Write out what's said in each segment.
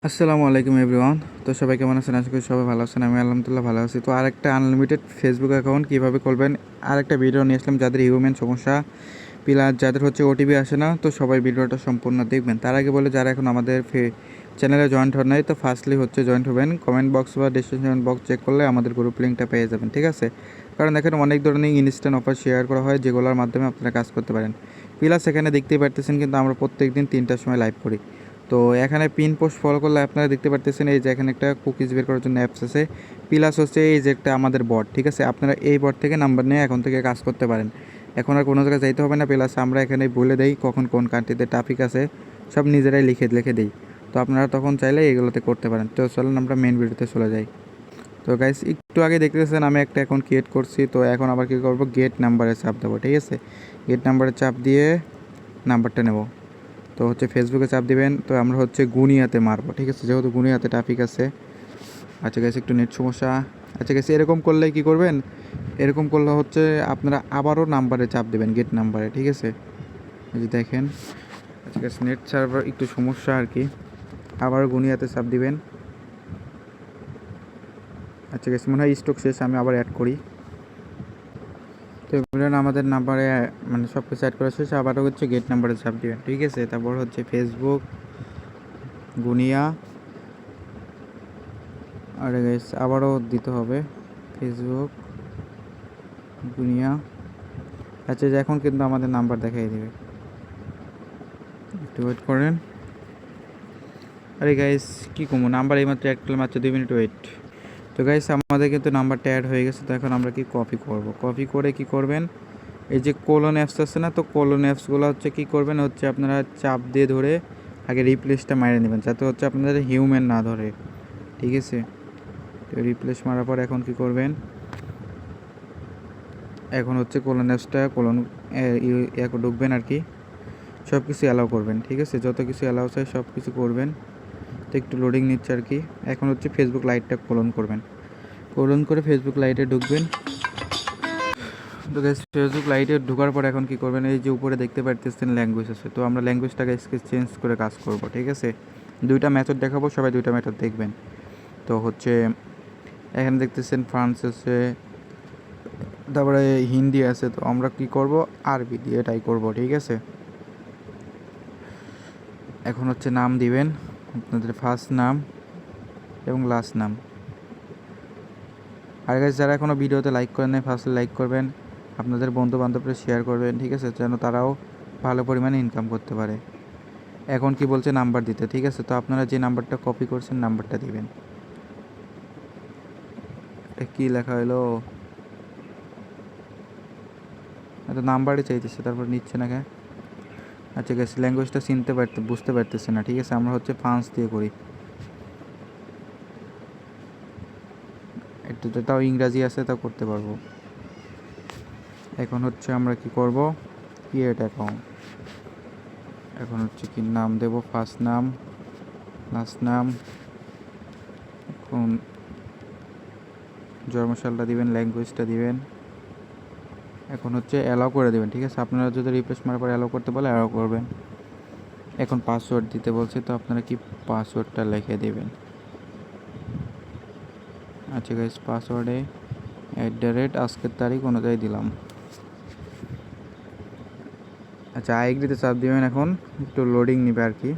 আসসালামু আলাইকুম এভরিওয়ান। তো সবাই কেমন আছেন? আশা করি সবাই ভালো আছেন। আমি আলহামদুলিল্লাহ ভালো আছি। তো আরেকটা আনলিমিটেড ফেসবুক অ্যাকাউন্ট কীভাবে খুলবেন আরেকটা ভিডিও নিয়ে আসলাম। যাদের হিউম্যান সমস্যা প্লাস যাদের ওটিপি আসে না, তো সবাই ভিডিওটা সম্পূর্ণ দেখবেন। তার আগে বলে যারা এখন আমাদের চ্যানেলে জয়েন্ট হন নাই, তো ফার্স্টলি জয়েন্ট হবেন। কমেন্ট বক্স বা ডিসক্রিপশন বক্স চেক করলে আমাদের গ্রুপ লিঙ্কটা পেয়ে যাবেন, ঠিক আছে? কারণ এখানে অনেক ধরনের ইনস্ট্যান্ট অফার শেয়ার করা হয়, যেগুলোর মাধ্যমে আপনারা কাজ করতে পারেন। প্লাস এখানে দেখতেই পারতেছেন কিন্তু আমরা প্রত্যেক দিন 3টার সময় লাইভ করি। তো এখানে পিন পোস্ট ফলো করলে আপনারা দেখতে পারতেছেন এই যে এখানে একটা কুকিজ বের করার জন্য অ্যাপস আছে। প্লাস এই যে একটা আমাদের বট, ঠিক আছে? আপনারা এই বট থেকে নাম্বার নিয়ে এখন থেকে কাজ করতে পারেন। এখন আর কোনো জায়গায় যাইতে হবে না। প্লাস আমরা এখানে বলে দেই কখন কোন কান্ট্রিতে ট্রাফিক আছে, সব নিজেরাই লিখে দিই। তো আপনারা তখন চাইলে এগুলোতে করতে পারেন। তো চলুন আমরা মেন ভিডিওতে চলে যাই। তো গাইস, একটু আগে দেখতেছেন আমি একটা অ্যাকাউন্ট ক্রিয়েট করছি। তো এখন আবার কী করবো, গেট নাম্বারে চাপ দেবো, ঠিক আছে? গেট নাম্বারে চাপ দিয়ে নাম্বারটা নেব। তো ফেসবুকে চাপ দিবেন। তো আমরা গুনিয়াতে মারবো, ঠিক আছে? যেহেতু গুনিয়াতে ট্রাফিক আছে। আচ্ছা গাইস, একটু নেট সমস্যা। আচ্ছা গাইস, এরকম করলে কি করবেন, এরকম করলে আপনারা আবারও নাম্বারে চাপ দেবেন, গেট নাম্বারে, ঠিক আছে? এই যে দেখেন। আচ্ছা গাইস, নেট সার্ভার একটু সমস্যা আর কি। আবারও গুনিয়াতে চাপ দিবেন। আচ্ছা গাইস, মনে হয় স্টক শেষ, আমি আবার অ্যাড করি। তো এবার আমাদের নাম্বারে মানে সব কিছু অ্যাড করা শেষ। আবারও গেট নাম্বারে চাপ দিবেন, ঠিক আছে? তারপর ফেসবুক গুনিয়া, আর গাইস আবারও দিতে হবে ফেসবুক গুনিয়া। আচ্ছা, যে এখন কিন্তু আমাদের নাম্বার দেখাই দিবে, একটু ওয়েট করেন। আরে গাইস, কী কমো, নাম্বার এইমাত্র অ্যাড করলাম, মাত্র 2 মিনিট ওয়েট। তো গাইস, আমাদের কিন্তু নাম্বারটা অ্যাড হয়ে গেছে। তো এখন আমরা কি কপি করব, কপি করে কি করবেন, এই যে কোলন অ্যাপস আছে না, তো কোলন অ্যাপসগুলো কি করবেন, আপনারা চাপ দিয়ে ধরে আগে রিপ্লেসটা মারিয়ে নেবেন, যাতে আপনাদের হিউম্যান না ধরে, ঠিক আছে? তো রিপ্লেস মারার পর এখন কি করবেন, এখন কোলন অ্যাপসটা ঢুকবেন আর কি। সব কিছু অ্যালাউ করবেন, ঠিক আছে? যত কিছু অ্যালাউ চাই সব কিছু করবেন। তো একটু লোডিং নিচ্ছে আর কি। এখন ফেসবুক লাইটটা কোলন করবেন, কোলন করে ফেসবুক লাইটে ঢুকবেন। তো গাইস, ফেসবুক লাইটে ঢোকার পর এখন কি করবেন, এই যে উপরে দেখতে পারতেছেন ল্যাঙ্গুয়েজ আছে, তো আমরা ল্যাঙ্গুয়েজটাকে চেঞ্জ করে কাজ করব, ঠিক আছে? দুইটা মেথড দেখাবো, সবাই দুইটা মেথড দেখবেন। তো এখানে দেখতেছেন ফ্রান্স আছে, তারপরে হিন্দি আছে। তো আমরা কি করব, আরবি দিয়ে এটাই করব, ঠিক আছে? এখন নাম দিবেন, আপনাদের ফার্স্ট নাম এবং লাস্ট নাম। আর গাইস, যারা এখনও ভিডিওতে লাইক করেন নাই, ফার্স্টে লাইক করবেন, আপনাদের বন্ধু বান্ধবরা শেয়ার করবেন, ঠিক আছে? যেন তারাও ভালো পরিমাণে ইনকাম করতে পারে। এখন কি বলছে, নাম্বার দিতে, ঠিক আছে? তো আপনারা যে নাম্বারটা কপি করছেন নাম্বারটা দিবেন। এটা কী লেখা হলো, তো নাম্বারই চাইতেছে, তারপর নিচ্ছে না কেন? আচ্ছা গাইস, ল্যাঙ্গুয়েজটা বুঝতে পারতেছে না, ঠিক আছে? আমরা ফ্রান্স দিয়ে করি, একটু তাও ইংরাজি আছে, তাও করতে পারবো। এখন আমরা কি করব, ক্রিয়েট অ্যাকাউন্ট। এখন কি নাম দেব, ফার্স্ট নাম, লাস্ট নাম, এখন জন্মসালটা দিবেন, ল্যাঙ্গুয়েজটা দিবেন। এখন অ্যালাউ করে দেবেন, ঠিক আছে? আপনারা যদি রিপ্লেস মারার পর অ্যালাউ করতে বলে অ্যালাউ করবেন। এখন পাসওয়ার্ড দিতে বলছে, তো আপনারা কি পাসওয়ার্ডটা লিখে দেবেন। আচ্ছা গাইস, পাসওয়ার্ডে আজকের তারিখ অনুযায়ী দিলাম। আচ্ছা, আইডিতে চাপ দিবেন। এখন একটু লোডিং নেবে আর কি।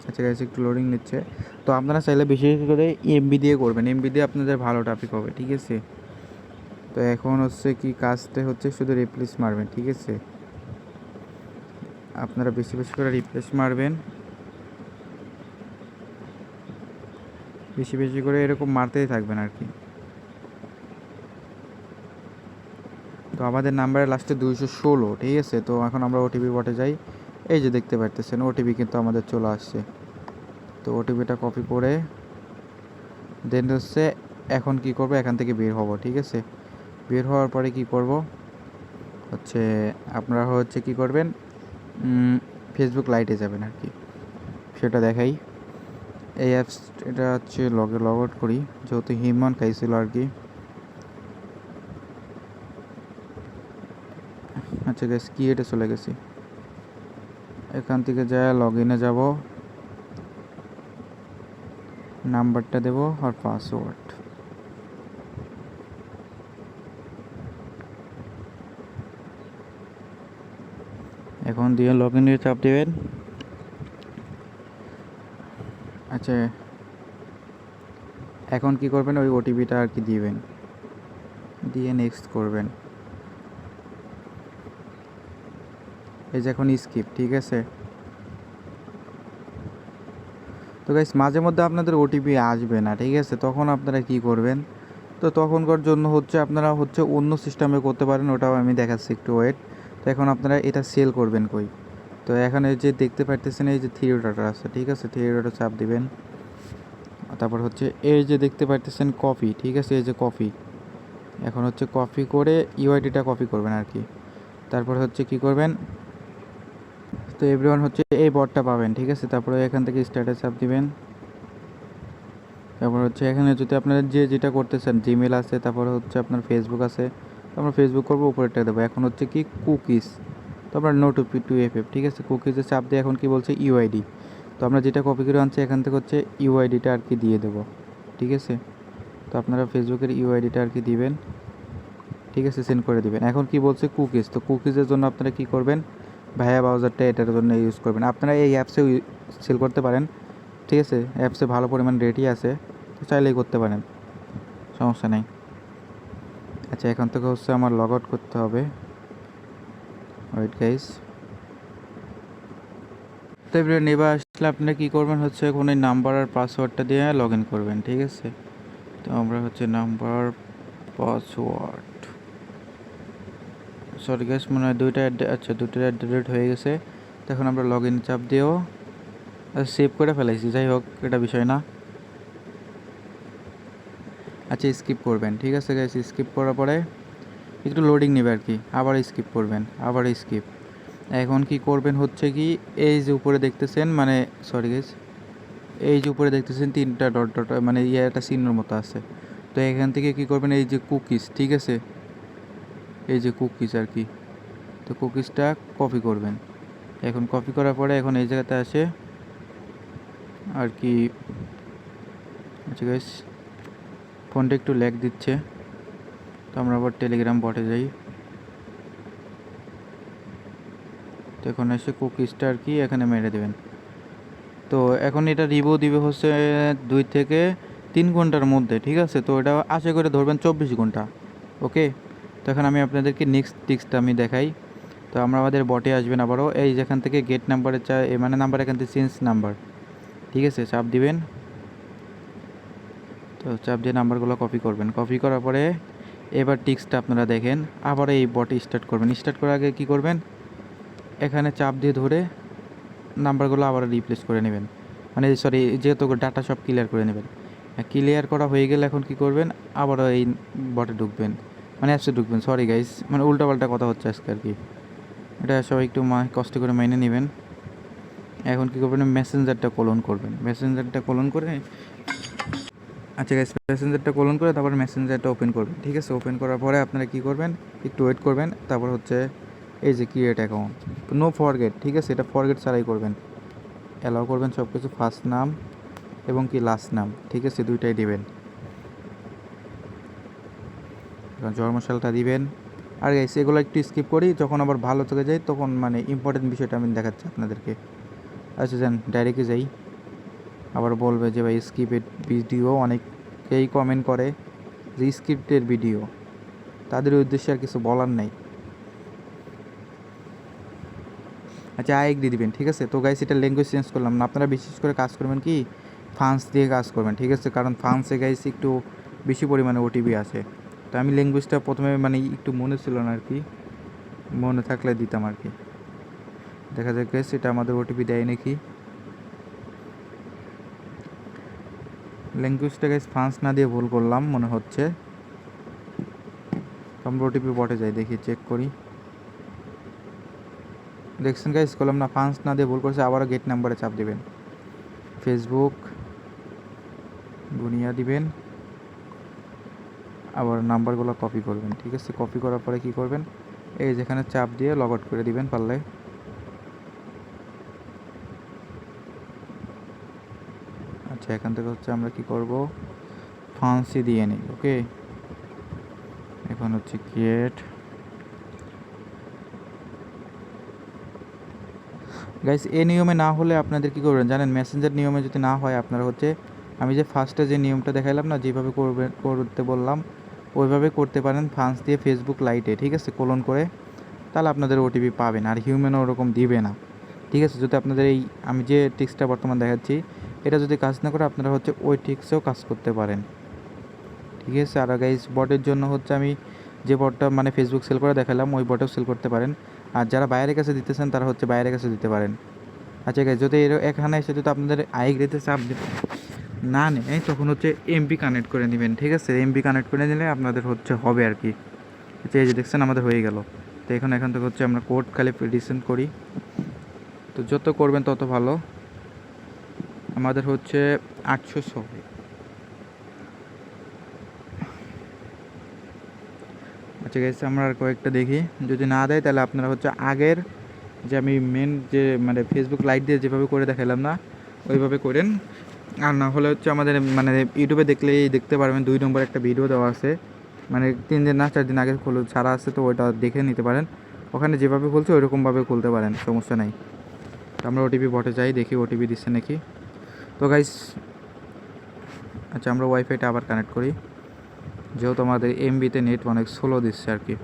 আচ্ছা গাইস, একটু লোডিং নিচ্ছে। তো আপনারা চাইলে বেশি করে এমবি দিয়ে করবেন, এমবি দিয়ে আপনাদের ভালো ট্রাফিক হবে, ঠিক আছে? তো এখন কি কাজটা শুধু রিপ্লেস মারবেন, ঠিক আছে? আপনারা বেশি বেশি করে রিপ্লেস মারবেন, বেশি বেশি করে এরকম মারতেই থাকবেন আর কি। তো আমাদের নাম্বারের লাস্টে 216, ঠিক আছে? তো এখন আমরা ওটিপি বটে যাই। এই যে দেখতে পারতেছেন ওটিপি কিন্তু আমাদের চলে আসছে। তো ওটিপিটা কপি করে দেন এখন কি করব, এখান থেকে বের হব, ঠিক আছে? বের হওয়ার পরে কি করব, আপনারা কি করবেন, ফেসবুক লাইটে যাবেন আর কি। সেটা দেখাই, এই অ্যাপস এটা লগ আউট করি, যেহেতু হিমন খাইছিল আর কি। আচ্ছা, গাইস ক্রিয়েটে চলে গেছি। এখান থেকে যায় লগ ইনে যাব, নাম্বারটা দেব আর পাসওয়ার্ড। এখন দিয়ে লগ ইনে চাপ দেবেন। আচ্ছা এখন কি করবেন, ওই ওটিপিটা আর কি দিবেন, দিয়ে নেক্সট করবেন। এই যে এখন স্কিপ, ঠিক আছে। তো গাইস মাঝে মধ্যে আপনাদের ওটিপি আসবে না, ঠিক আছে, তখন আপনারা কি করবেন, তো তখনকার জন্য হচ্ছে আপনারা হচ্ছে অন্য সিস্টেমে করতে পারেন, ওটাও আমি দেখাচ্ছি, একটু ওয়েট। তো এখন আপনারা এটা সেল করবেন কই, তো এখানে যে দেখতে পারতেছেন এই যে থ্রি ডট আছে, ঠিক আছে, থ্রি ডটে চাপ দিবেন। তারপর হচ্ছে এই যে দেখতে পারতেছেন কপি, ঠিক আছে, এই যে কপি, এখন হচ্ছে কপি করে ইউআইডিটা কপি করবেন আর কি। তারপর হচ্ছে কি করবেন, তো এভরিওয়ান হচ্ছে এই বটটা পাবেন, ঠিক আছে। তারপরে এখান থেকে স্ট্যাটাস চাপ দিবেন। তারপর হচ্ছে এখানে যদি আপনারা যে যেটা করতেছেন, জিমেল আছে, তারপরে হচ্ছে আপনার ফেসবুক আছে, তো আমরা ফেসবুক করবো, উপরেরটা দেবো। এখন হচ্ছে কি কুকিজ, তো আমরা নো টু এফএফ, ঠিক আছে, কুকিজে চাপ দিয়ে এখন কি বলছে ইউআইডি, তো আমরা যেটা কপি করে আনছি এখান থেকে হচ্ছে ইউআইডিটা আর কি দিয়ে দেবো, ঠিক আছে। তো আপনারা ফেসবুকের ইউআইডিটা আর কি দিবেন, ঠিক আছে, সেন্ড করে দিবেন। এখন কি বলছে কুকিজ, তো কুকিজের জন্য আপনারা কি করবেন, ভায়া ব্রাউজারটা এটার জন্য ইউজ করবেন। আপনারা এই অ্যাপসেও সেল করতে পারেন, ঠিক আছে, অ্যাপসে ভালো পরিমাণ রেটই আছে, তো চাইলেই করতে পারেন, সমস্যা নেই। আচ্ছা এখান থেকে হচ্ছে আমার লগ আউট করতে হবে, ওয়েট গাইস। তো এবারে নেবা আসলে আপনারা কী করবেন হচ্ছে এখন এই নাম্বার আর পাসওয়ার্ডটা দিয়ে লগ ইন করবেন, ঠিক আছে। তো আমরা হচ্ছে নাম্বার পাসওয়ার্ড, সরি গাইস মনে হয় দুইটা আচ্ছা দুটো অ্যাট হয়ে গেছে। তো এখন আমরা লগ ইন চাপ দিয়েও সেভ করে ফেলাইছি, যাই হোক এটা বিষয় না। আচ্ছা স্কিপ করবেন, ঠিক আছে গাইস, স্কিপ করার পরে একটু লোডিং নেবে আর কি, আবার স্কিপ করবেন, আবার স্কিপ। এখন কি করবেন হচ্ছে কি এই যে উপরে দেখতেছেন, মানে সরি গাইস, এই যে উপরে দেখতেছেন তিনটা ডট ডট মানে একটা চিহ্নের মতো আছে, তো এখান থেকে কি করবেন এই যে কুকিজ, ঠিক আছে, এই যে কুকিজ আর কি, তো কুকিজটা কপি করবেন। এখন কপি করার পরে এখন এই জায়গাতে আসে আর কি। আচ্ছা গাইস ফোনটা একটু ল্যাগ দিচ্ছে, তো আমরা আবার টেলিগ্রাম বটে যাই। তো এখন এসে কুকিজটা আর কি এখানে মেরে দেবেন। তো এখন এটা রিভিউ দিবে হচ্ছে 2 থেকে 3 ঘন্টার মধ্যে, ঠিক আছে, তো এটা আশা করে ধরবেন 24 ঘন্টা, ওকে। তো এখন আমি আপনাদেরকে নেক্সট টিক্সটা আমি দেখাই। তো আমরা আমাদের বটে আসবেন আবারও, এই যেখান থেকে গেট নাম্বারে মানে নাম্বার এখান থেকে চেঞ্জ নাম্বার, ঠিক আছে, চাপ দিবেন। তো চাপ দিয়ে নাম্বারগুলো কপি করবেন, কপি করার পরে এবার টিক্সটা আপনারা দেখেন, আবার এই বটে স্টার্ট করবেন। স্টার্ট করার আগে কী করবেন, এখানে চাপ দিয়ে ধরে নাম্বারগুলো আবার রিপ্লেস করে নেবেন, মানে সরি যেহেতু ডাটা সব ক্লিয়ার করে নেবেন। ক্লিয়ার করা হয়ে গেলে এখন কি করবেন, আবারও এই বটে ঢুকবেন, মানে অ্যাপসে ঢুকবেন, সরি গাইস মানে উল্টাপাল্টা কথা হচ্ছে আজকে আর কি, এটা সবাই একটু কষ্ট করে মেনে নেবেন। এখন কী করবেন, মেসেঞ্জারটা কলন করবেন, মেসেঞ্জারটা কলন করে, আচ্ছা গাইস মেসেঞ্জারটা কলন করে তারপরে মেসেঞ্জারটা ওপেন করবেন, ঠিক আছে। ওপেন করার পরে আপনারা কী করবেন, একটু ওয়েট করবেন। তারপর হচ্ছে এই যে ক্রিয়েট অ্যাকাউন্ট, নো ফরগেট, ঠিক আছে, এটা ফরগেট ছাড়াই করবেন, অ্যালাউ করবেন সব কিছু, ফার্স্ট নাম এবং কি লাস্ট নাম, ঠিক আছে, দুইটাই দিবেন। জন্মসালটা দিবেন। আর গাইস এগুলো একটু স্কিপ করি, যখন আবার ভালো থেকে যাই তখন মানে ইম্পর্টেন্ট বিষয়টা আমি দেখাচ্ছি আপনাদেরকে। আচ্ছা যান ডাইরেক্টে যাই, আবার বলবে যে ভাই স্কিপের ভিডিও, অনেকেই কমেন্ট করে যে স্ক্রিপ্টের ভিডিও, তাদের উদ্দেশ্যে আর কিছু বলার নেই। আচ্ছা আইএগডি দিবেন, ঠিক আছে। তো গাইস এটা ল্যাঙ্গুয়েজ চেঞ্জ করলাম না, আপনারা বিশেষ করে কাজ করবেন কি ফ্রান্স দিয়ে কাজ করবেন, ঠিক আছে, কারণ ফ্রান্সে গাইস একটু বেশি পরিমাণে ওটিপি আছে। তো আমি ল্যাঙ্গুয়েজটা প্রথমে মানে একটু মনে ছিল না আর কি, মনে থাকলে দিতাম আর কি। দেখা যাক গাইস এটা আমাদের ওটিপি দেয় নাকি। ল্যাঙ্গুয়েজটা গাইস ফ্রান্স না দিয়ে ভুল করলাম মনে হচ্ছে, তো আমরা ওটিপি বটে যাই, দেখি চেক করি। দেখছেন গাইস করলাম না, ফ্রান্স না দিয়ে ভুল করছে, আবারও গেট নাম্বারে চাপ দিবেন, ফেসবুক বুনিয়া দিবেন, আবার নাম্বারগুলো কপি করবেন, ঠিক আছে। কপি করার পরে কি করবেন, এই যেখানে চাপ দিয়ে লগ আউট করে দিবেন পারলে। আচ্ছা, এখান থেকে হচ্ছে আমরা কি করব, ফান্সি দিয়ে নিই। ওকে, এখন হচ্ছে ক্রিয়েট। গাইস, এই নিয়মে না হলে আপনাদের কী করবেন জানেন, মেসেঞ্জার নিয়মে যদি না হয় আপনারা হচ্ছে আমি যে ফার্স্টে যে নিয়মটা দেখাইলাম না, যেভাবে করতে বললাম ওইভাবে করতে পারেন ফান্স দিয়ে ফেসবুক লাইটে, ঠিক আছে, কোলন করে, তাহলে আপনাদের ওটিপি পাবেন। আর হিউম্যানও ওরকম দিবে না, ঠিক আছে। যদি আপনাদের এই আমি যে ট্রিক্সটা বর্তমান দেখাচ্ছি এটা যদি কাজ না করে, আপনারা হচ্ছে ওই ট্রিক্সেও কাজ করতে পারেন, ঠিক আছে। আর গাইস, বটের জন্য হচ্ছে আমি যে বটটা মানে ফেসবুক সেল করে দেখালাম ওই বটেও সেল করতে পারেন। আর যারা বাইরের কাছে দিতেছেন তারা হচ্ছে বাইরের কাছে দিতে পারেন। আচ্ছা গাইস, যদি এখানে এসে যদি আপনাদের আইগ্রিতে চাপ না নেয় তখন হচ্ছে এমপি কানেক্ট করে নেবেন, ঠিক আছে। এমপি কানেক্ট করে নিলে আপনাদের হচ্ছে হবে আর কি। আচ্ছা, এই যে দেখছেন আমাদের হয়ে গেল। তো এখান থেকে হচ্ছে আমরা কোড খালি রিসেন্ড করি। তো যত করবেন তত ভালো। আমাদের হচ্ছে 800 হবে। আচ্ছা গাইস, আমরা আর কয়েকটা দেখি, যদি না দেয় তাহলে আপনারা হচ্ছে আগের যে আমি মেন যে মানে ফেসবুক লাইট দিয়ে যেভাবে করে দেখালাম না ওইভাবে করেন। আর না হলে হচ্ছে আমাদের মানে ইউটিউবে দেখলেই দেখতে পারবেন 2 নম্বর একটা ভিডিও দেওয়া আছে, মানে 3 দিন না 4 দিন আগে ছাড়া আছে, তো ওইটা দেখে নিতে পারেন। ওখানে যেভাবে খুলছে ওইরকমভাবে খুলতে পারেন, সমস্যা নাই। তো আমরা ওটিপি বটে যাই, দেখি ওটিপি দিচ্ছে নাকি। তো গাইস, আচ্ছা আমরা ওয়াইফাইটা আবার কানেক্ট করি, যেহেতু আমাদের এমবিতে নেট অনেক স্লো দিচ্ছে আর কি।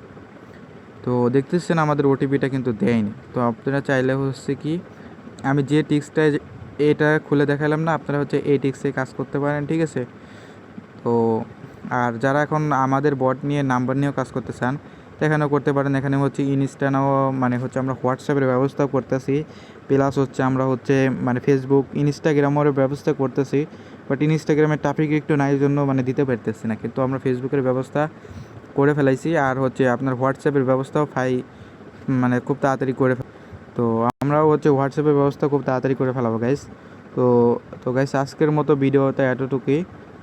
তো দেখতেছেন আমাদের ওটিপিটা কিন্তু দেয়নি। তো আপনারা চাইলে হচ্ছে কি আমি যে টিক্সটা এটা খুলে দেখালাম না, আপনারা হচ্ছে এই টিক্সে কাজ করতে পারেন, ঠিক আছে। তো আর যারা এখন আমাদের বট নিয়ে নাম্বার নিয়েও কাজ করতে চান তো এখানেও করতে পারেন। এখানে হচ্ছে ইনস্টানাও মানে হচ্ছে আমরা হোয়াটসঅ্যাপের ব্যবস্থাও করতেছি, প্লাস হচ্ছে আমরা হচ্ছে মানে ফেসবুক ইনস্টাগ্রামের ব্যবস্থা করতেছি। বাট ইনস্টাগ্রামের ট্রাফিক একটু নাই জন্য মানে দিতে পারতেছি না, কিন্তু আমরা ফেসবুকের ব্যবস্থা করে ফেলাইছি। আর হচ্ছে আপনার হোয়াটসঅ্যাপের ব্যবস্থাও মানে খুব তাড়াতাড়ি করে। তো আমরাও হচ্ছে হোয়াটসঅ্যাপের ব্যবস্থা খুব তাড়াতাড়ি করে ফেলাবো গাইস। তো তো গাইস, আজকের মতো ভিডিওটা এতটুকুই।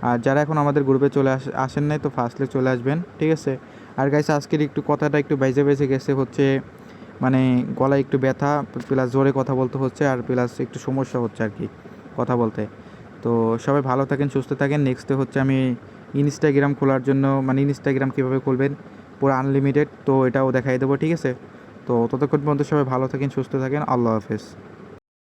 আর যারা এখন আমাদের গ্রুপে চলে আসেন নাই তো ফার্স্টে চলে আসবেন, ঠিক আছে। আর গাইস, আজকের একটু কথাটা একটু বেজে গেছে, হচ্ছে মানে গলায় একটু ব্যথা, প্লাস জোরে কথা বলতে হচ্ছে, আর প্লাস একটু সমস্যা হচ্ছে আর কি কথা বলতে। তো সবাই ভালো থাকেন, সুস্থ থাকেন। নেক্সটে হচ্ছে আমি ইনস্টাগ্রাম খোলার জন্য মানে ইনস্টাগ্রাম কীভাবে খুলবেন পুরো আনলিমিটেড, তো এটাও দেখাই দেবো, ঠিক আছে। তো ততক্ষণ পর্যন্ত সবাই ভালো থাকেন, সুস্থ থাকেন। আল্লাহ হাফেজ।